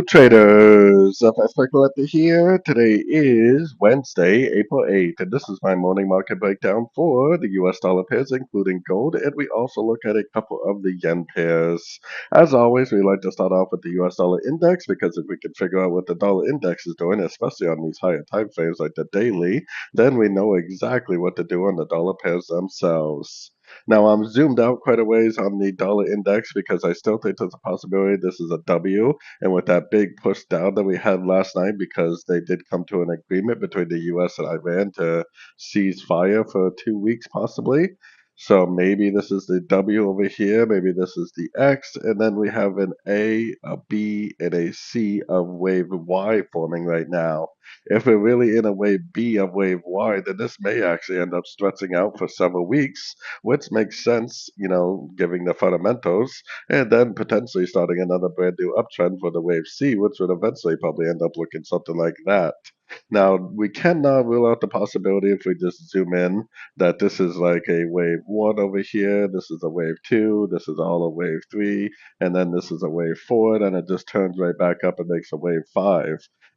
traders, FX Pip Collector here. Today is Wednesday, April 8th, and this is my morning market breakdown for the US dollar pairs, including gold, and we also look at a couple of the yen pairs. As always, we like to start off with the US dollar index because if we can figure out what the dollar index is doing, especially on these higher time frames like the daily, then we know exactly what to do on the dollar pairs themselves. Now I'm zoomed out quite a ways on the dollar index because I still think there's a possibility this is a W. And with that big push down that we had last night, because they did come to an agreement between the US and Iran to cease fire for 2 weeks possibly. So maybe this is the W over here, maybe this is the X, and then we have an A, a B, and a C of wave Y forming right now. If we're really in a wave B of wave Y, then this may actually end up stretching out for several weeks, which makes sense, given the fundamentals, and then potentially starting another brand new uptrend for the wave C, which would eventually probably end up looking something like that. Now, we cannot rule out the possibility if we just zoom in that this is like a wave 1 over here, this is a wave 2, this is all a wave 3, and then this is a wave 4, then it just turns right back up and makes a wave 5.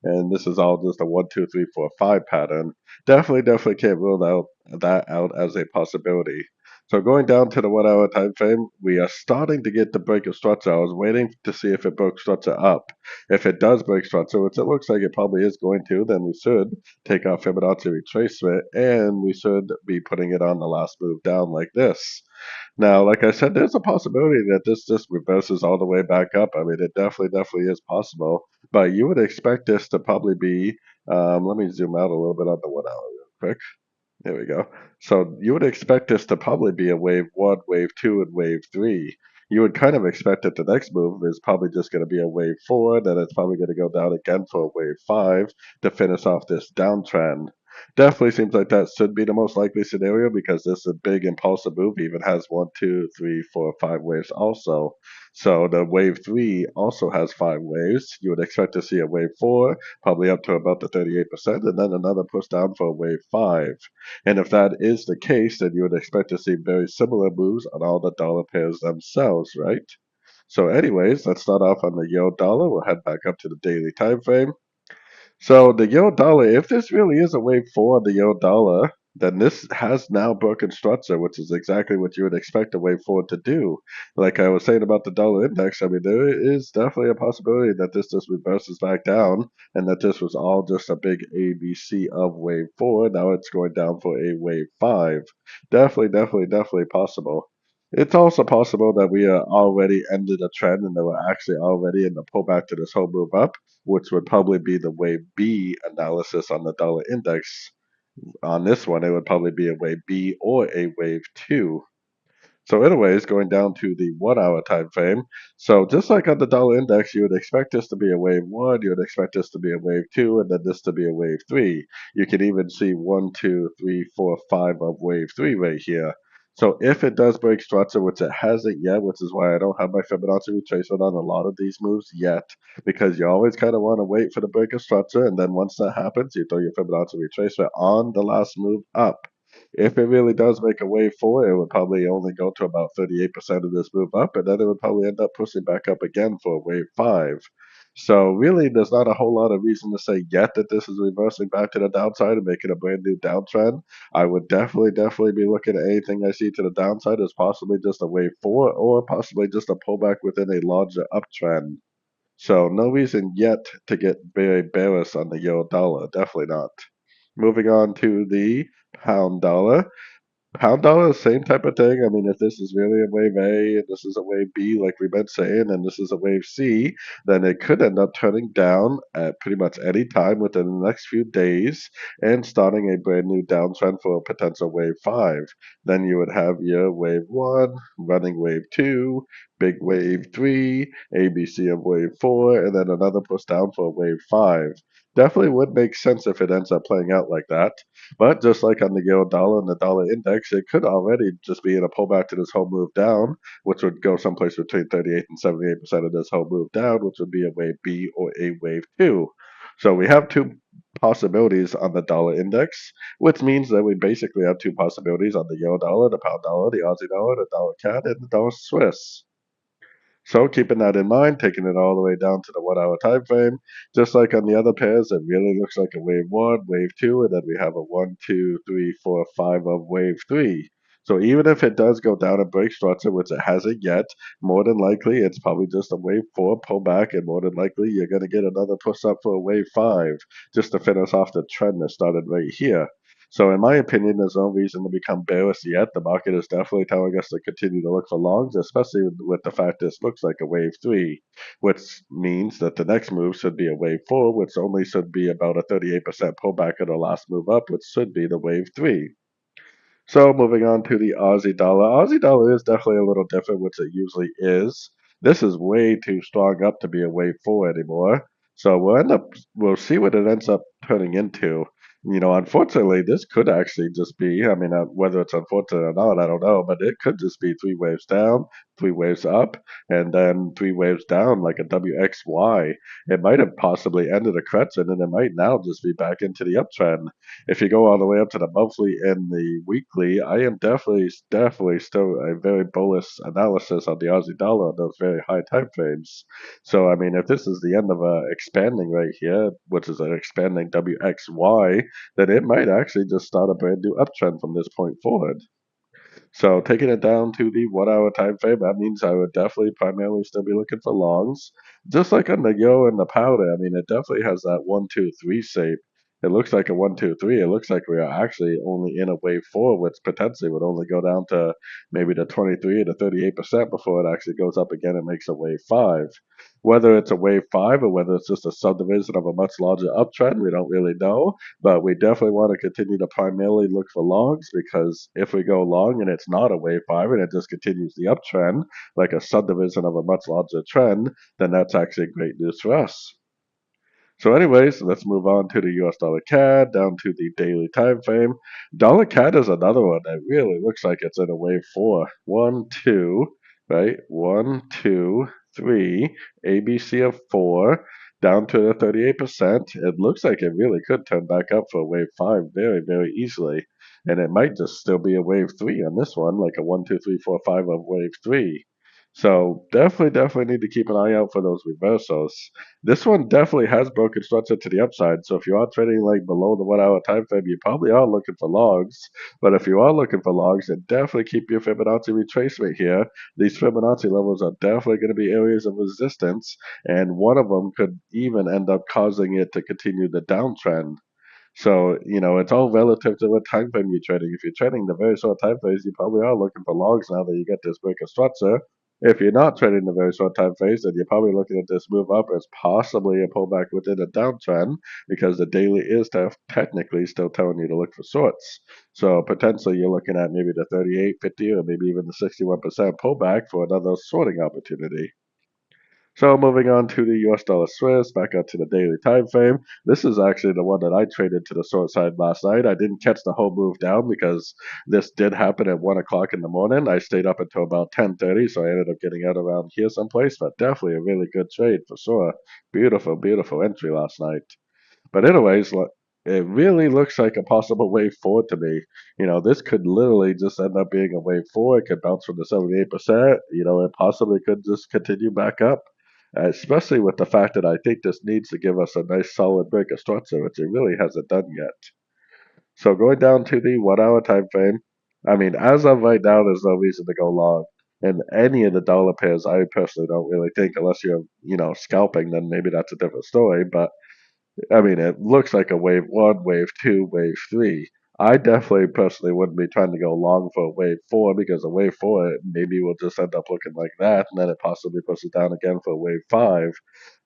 And this is all just a 1, 2, 3, 4, 5 pattern. Definitely can't rule that out as a possibility. So going down to the 1 hour time frame, we are starting to get the break of structure. I was waiting to see if it broke structure up. If it does break structure, which it looks like it probably is going to, then we should take our Fibonacci retracement and we should be putting it on the last move down like this. Now, like I said, there's a possibility that this just reverses all the way back up. I mean, it definitely is possible, but you would expect this to probably be, let me zoom out a little bit on the 1 hour real quick. There we go. So you would expect this to probably be a wave 1, wave 2, and wave 3. You would kind of expect that the next move is probably just going to be a wave 4, then it's probably going to go down again for a wave 5 to finish off this downtrend. Definitely seems like that should be the most likely scenario because this is a big impulsive move, even has 1, 2, 3, 4, 5 waves also. So the wave 3 also has 5 waves. You would expect to see a wave 4, probably up to about the 38%, and then another push down for a wave 5. And if that is the case, then you would expect to see very similar moves on all the dollar pairs themselves, right? So anyways, let's start off on the euro dollar. We'll head back up to the daily time frame. So the euro dollar, if this really is a wave 4 on the euro dollar, then this has now broken structure, which is exactly what you would expect a wave 4 to do. Like I was saying about the dollar index, I mean, there is definitely a possibility that this just reverses back down and that this was all just a big ABC of wave 4. Now it's going down for a wave 5. Definitely possible. It's also possible that we are already ended a trend and that we're actually already in the pullback to this whole move up, which would probably be the wave B analysis on the dollar index. On this one, it would probably be a wave B or a wave 2. So anyways, going down to the 1 hour time frame. So just like on the dollar index, you would expect this to be a wave 1, you would expect this to be a wave 2, and then this to be a wave 3. You can even see 1, 2, 3, 4, 5 of wave 3 right here. So if it does break structure, which it hasn't yet, which is why I don't have my Fibonacci retracement on a lot of these moves yet, because you always kind of want to wait for the break of structure, and then once that happens, you throw your Fibonacci retracement on the last move up. If it really does make a wave 4, it would probably only go to about 38% of this move up, and then it would probably end up pushing back up again for a wave 5. So really, there's not a whole lot of reason to say yet that this is reversing back to the downside and making a brand new downtrend. I would definitely be looking at anything I see to the downside as possibly just a wave 4 or possibly just a pullback within a larger uptrend. So no reason yet to get very bearish on the euro dollar. Definitely not. Moving on to the pound dollar. Pound dollar, same type of thing. I mean, if this is really a wave A and this is a wave B, like we've been saying, and this is a wave C, then it could end up turning down at pretty much any time within the next few days and starting a brand new downtrend for a potential wave 5. Then you would have your wave 1, running wave 2, big wave 3, ABC of wave 4, and then another push down for wave 5. Definitely would make sense if it ends up playing out like that. But just like on the euro dollar and the dollar index, it could already just be in a pullback to this whole move down, which would go someplace between 38 and 78% of this whole move down, which would be a wave B or a wave 2. So we have two possibilities on the dollar index, which means that we basically have two possibilities on the euro dollar, the pound dollar, the Aussie dollar, the dollar CAD, and the dollar Swiss. So keeping that in mind, taking it all the way down to the 1 hour time frame, just like on the other pairs, it really looks like a wave one, wave two, and then we have a one, two, three, four, five of wave three. So even if it does go down and break structure, which it hasn't yet, more than likely it's probably just a wave four pullback, and more than likely you're going to get another push up for a wave five just to finish off the trend that started right here. So in my opinion, there's no reason to become bearish yet. The market is definitely telling us to continue to look for longs, especially with the fact this looks like a wave three, which means that the next move should be a wave four, which only should be about a 38% pullback of the last move up, which should be the wave three. So moving on to the Aussie dollar. Aussie dollar is definitely a little different, which it usually is. This is way too strong up to be a wave four anymore. So we'll see what it ends up turning into. Unfortunately, this could actually just be, I mean, whether it's unfortunate or not, I don't know, but it could just be three waves down, three waves up, and then three waves down like a WXY. It might have possibly ended a correction, and it might now just be back into the uptrend. If you go all the way up to the monthly and the weekly, I am definitely still a very bullish analysis on the Aussie dollar on those very high time frames. So, I mean, if this is the end of a expanding right here, which is an expanding WXY, then it might actually just start a brand new uptrend from this point forward. So taking it down to the 1 hour time frame, that means I would definitely primarily still be looking for longs. Just like on the yo and the powder, I mean, it definitely has that 1, 2, 3 shape. It looks like a 1, 2, 3. It looks like we are actually only in a wave four, which potentially would only go down to maybe the 23 to 38% before it actually goes up again and makes a wave five. Whether it's a wave five or whether it's just a subdivision of a much larger uptrend, we don't really know. But we definitely want to continue to primarily look for longs, because if we go long and it's not a wave five and it just continues the uptrend, like a subdivision of a much larger trend, then that's actually great news for us. So anyways, let's move on to the US dollar CAD down to the daily time frame. Dollar CAD is another one that really looks like it's in a wave four. One, two, right? One, two, three, ABC of four, down to the 38%. It looks like it really could turn back up for a wave five very, very easily. And it might just still be a wave three on this one, like a 1, 2, 3, 4, 5 of wave three. So definitely need to keep an eye out for those reversals. This one definitely has broken structure to the upside. So if you are trading like below the 1 hour time frame, you probably are looking for logs. But if you are looking for logs, then definitely keep your Fibonacci retracement here. These Fibonacci levels are definitely going to be areas of resistance, and one of them could even end up causing it to continue the downtrend. So, it's all relative to what time frame you're trading. If you're trading the very short time frames, you probably are looking for logs now that you get this break of structure. If you're not trading the very short time frames, then you're probably looking at this move up as possibly a pullback within a downtrend, because the daily is technically still telling you to look for shorts. So potentially you're looking at maybe the 38, 50, or maybe even the 61% pullback for another sorting opportunity. So moving on to the US dollar Swiss, back up to the daily time frame. This is actually the one that I traded to the short side last night. I didn't catch the whole move down because this did happen at 1 o'clock in the morning. I stayed up until about 10:30, so I ended up getting out around here someplace. But definitely a really good trade for sure. Beautiful, beautiful entry last night. But anyways, it really looks like a possible wave four to me. This could literally just end up being a wave four. It could bounce from the 78%. It possibly could just continue back up, especially with the fact that I think this needs to give us a nice solid break of structure, which it really hasn't done yet. So going down to the 1 hour time frame, I mean, as of right now, there's no reason to go long. And any of the dollar pairs, I personally don't really think, unless you're, scalping, then maybe that's a different story. But I mean, it looks like a wave one, wave two, wave three. I definitely personally wouldn't be trying to go long for a wave four, because a wave four maybe will just end up looking like that, and then it possibly pushes down again for a wave five.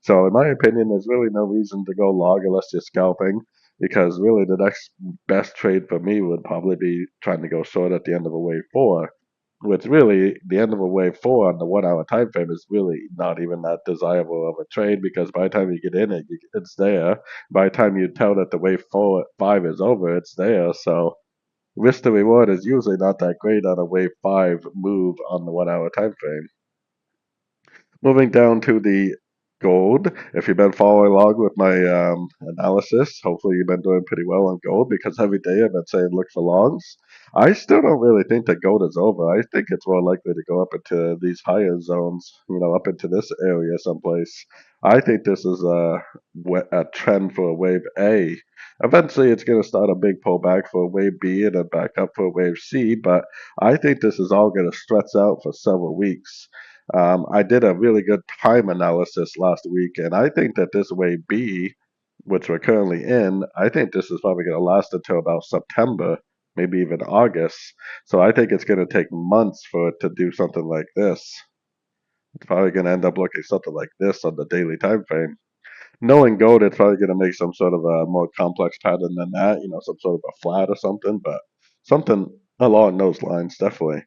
So, in my opinion, there's really no reason to go long unless you're scalping, because really the next best trade for me would probably be trying to go short at the end of a wave four, which really the end of a wave four on the 1 hour time frame is really not even that desirable of a trade, because by the time you get in it, it's there. By the time you tell that the wave four five is over, it's there. So risk to reward is usually not that great on a wave five move on the 1 hour time frame. Moving down to the Gold. If you've been following along with my analysis, hopefully you've been doing pretty well on gold because every day I've been saying look for longs. I still don't really think that gold is over. I think it's more likely to go up into these higher zones, up into this area someplace. I think this is a trend for a wave A. Eventually, it's going to start a big pullback for a wave B and then back up for a wave C, but I think this is all going to stretch out for several weeks. I did a really good time analysis last week, and I think that this wave B, which we're currently in, I think this is probably going to last until about September, maybe even August. So I think it's going to take months for it to do something like this. It's probably going to end up looking something like this on the daily time frame. Knowing gold, it's probably going to make some sort of a more complex pattern than that, some sort of a flat or something, but something along those lines, definitely.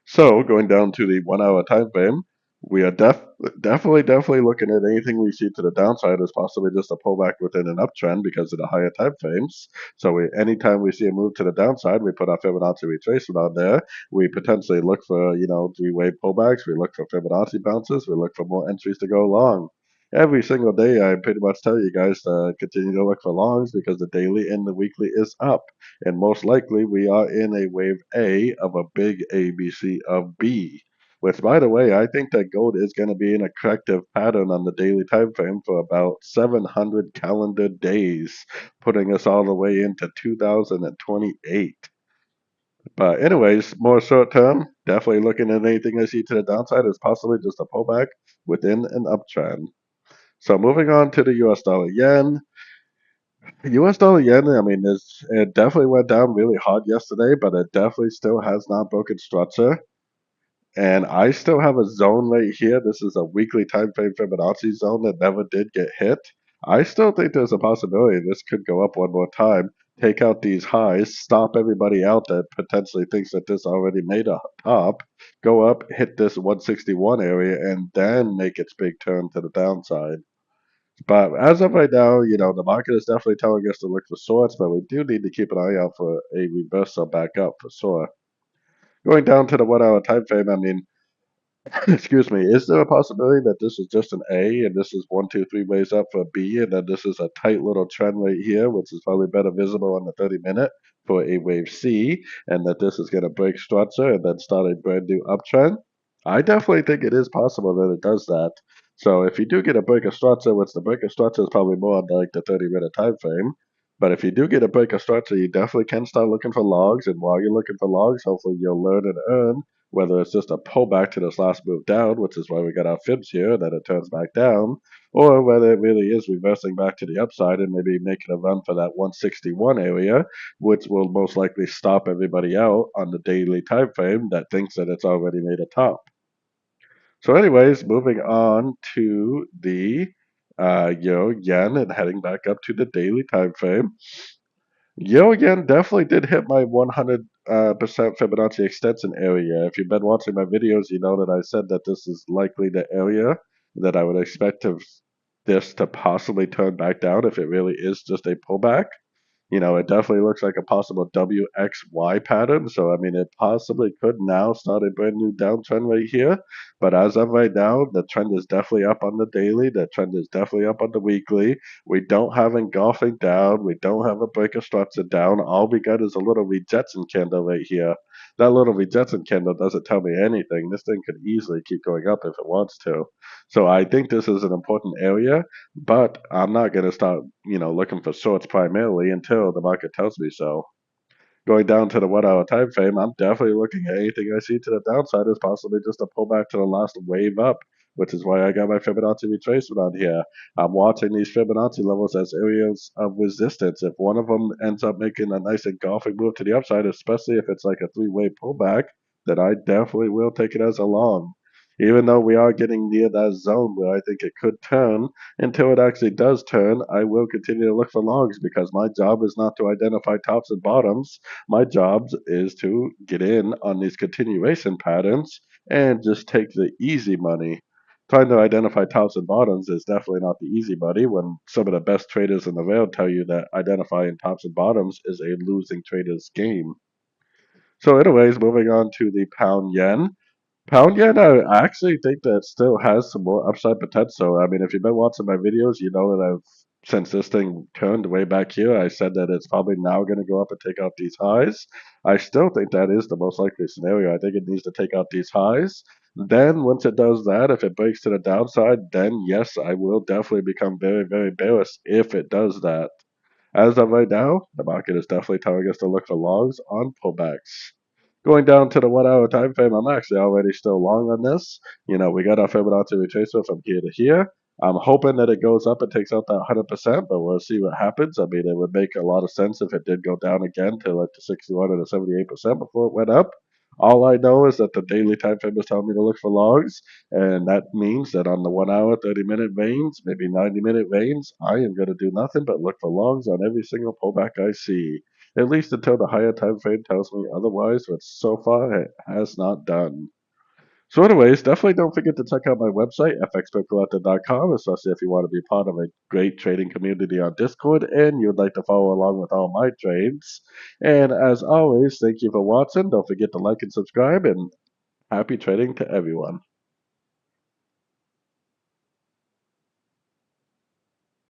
So going down to the 1 hour time frame, we are definitely looking at anything we see to the downside as possibly just a pullback within an uptrend because of the higher time frames. So anytime we see a move to the downside, we put our Fibonacci retracement on there. We potentially look for, three-way pullbacks. We look for Fibonacci bounces. We look for more entries to go long. Every single day, I pretty much tell you guys to continue to look for longs because the daily and the weekly is up. And most likely, we are in a wave A of a big ABC of B. Which, by the way, I think that gold is going to be in a corrective pattern on the daily time frame for about 700 calendar days, putting us all the way into 2028. But anyways, more short term, definitely looking at anything I see to the downside is possibly just a pullback within an uptrend. So moving on to the US dollar yen. US dollar yen, I mean, it definitely went down really hard yesterday, but it definitely still has not broken structure. And I still have a zone right here. This is a weekly time frame Fibonacci zone that never did get hit. I still think there's a possibility this could go up one more time, take out these highs, stop everybody out that potentially thinks that this already made a top, go up, hit this 161 area, and then make its big turn to the downside. But as of right now, the market is definitely telling us to look for sorts, but we do need to keep an eye out for a reversal back up for sure. Going down to the 1 hour time frame, I mean, excuse me, is there a possibility that this is just an A and this is one, two, three ways up for a B, and then this is a tight little trend right here, which is probably better visible on the 30-minute for a wave C, and that this is going to break structure and then start a brand new uptrend? I definitely think it is possible that it does that. So if you do get a break of structure, which the break of structure is probably more on like the 30-minute time frame, but if you do get a break of structure, you definitely can start looking for logs, and while you're looking for logs, hopefully you'll learn and earn whether it's just a pullback to this last move down, which is why we got our fibs here, then it turns back down, or whether it really is reversing back to the upside and maybe making a run for that 161 area, which will most likely stop everybody out on the daily time frame that thinks that it's already made a top. So, anyways, moving on to the euro yen and heading back up to the daily time frame. Yo again definitely did hit my 100% Fibonacci extension area. If you've been watching my videos, you know that I said that this is likely the area that I would expect this to possibly turn back down if it really is just a pullback. It definitely looks like a possible WXY pattern. So, I mean, it possibly could now start a brand new downtrend right here. But as of right now, the trend is definitely up on the daily. The trend is definitely up on the weekly. We don't have engulfing down. We don't have a break of structure down. All we got is a little rejection candle right here. That little rejection candle doesn't tell me anything. This thing could easily keep going up if it wants to. So I think this is an important area, but I'm not going to start, looking for shorts primarily until the market tells me so. Going down to the 1 hour time frame, I'm definitely looking at anything I see to the downside as possibly just a pullback to the last wave up, which is why I got my Fibonacci retracement on here. I'm watching these Fibonacci levels as areas of resistance. If one of them ends up making a nice engulfing move to the upside, especially if it's like a three-way pullback, then I definitely will take it as a long. Even though we are getting near that zone where I think it could turn, until it actually does turn, I will continue to look for longs because my job is not to identify tops and bottoms. My job is to get in on these continuation patterns and just take the easy money. Trying to identify tops and bottoms is definitely not the easy money when some of the best traders in the world tell you that identifying tops and bottoms is a losing trader's game. So anyways, moving on to the pound yen. Pound yen, I actually think that still has some more upside potential. I mean, if you've been watching my videos, you know that since this thing turned way back here, I said that it's probably now going to go up and take out these highs. I still think that is the most likely scenario. I think it needs to take out these highs. Then, once it does that, if it breaks to the downside, then yes, I will definitely become very, very bearish if it does that. As of right now, the market is definitely telling us to look for longs on pullbacks. Going down to the 1 hour time frame, I'm actually already still long on this. You know, we got our Fibonacci retracement from here to here. I'm hoping that it goes up and takes out that 100%, but we'll see what happens. I mean, it would make a lot of sense if it did go down again to like the 61 or the 78% before it went up. All I know is that the daily time frame is telling me to look for logs, and that means that on the 1 hour, 30-minute veins, maybe 90-minute veins, I am going to do nothing but look for longs on every single pullback I see. At least until the higher time frame tells me otherwise, which so far it has not done. So, anyways, definitely don't forget to check out my website, fxpipcollector.com, especially if you want to be part of a great trading community on Discord and you'd like to follow along with all my trades. And as always, thank you for watching. Don't forget to like and subscribe, and happy trading to everyone.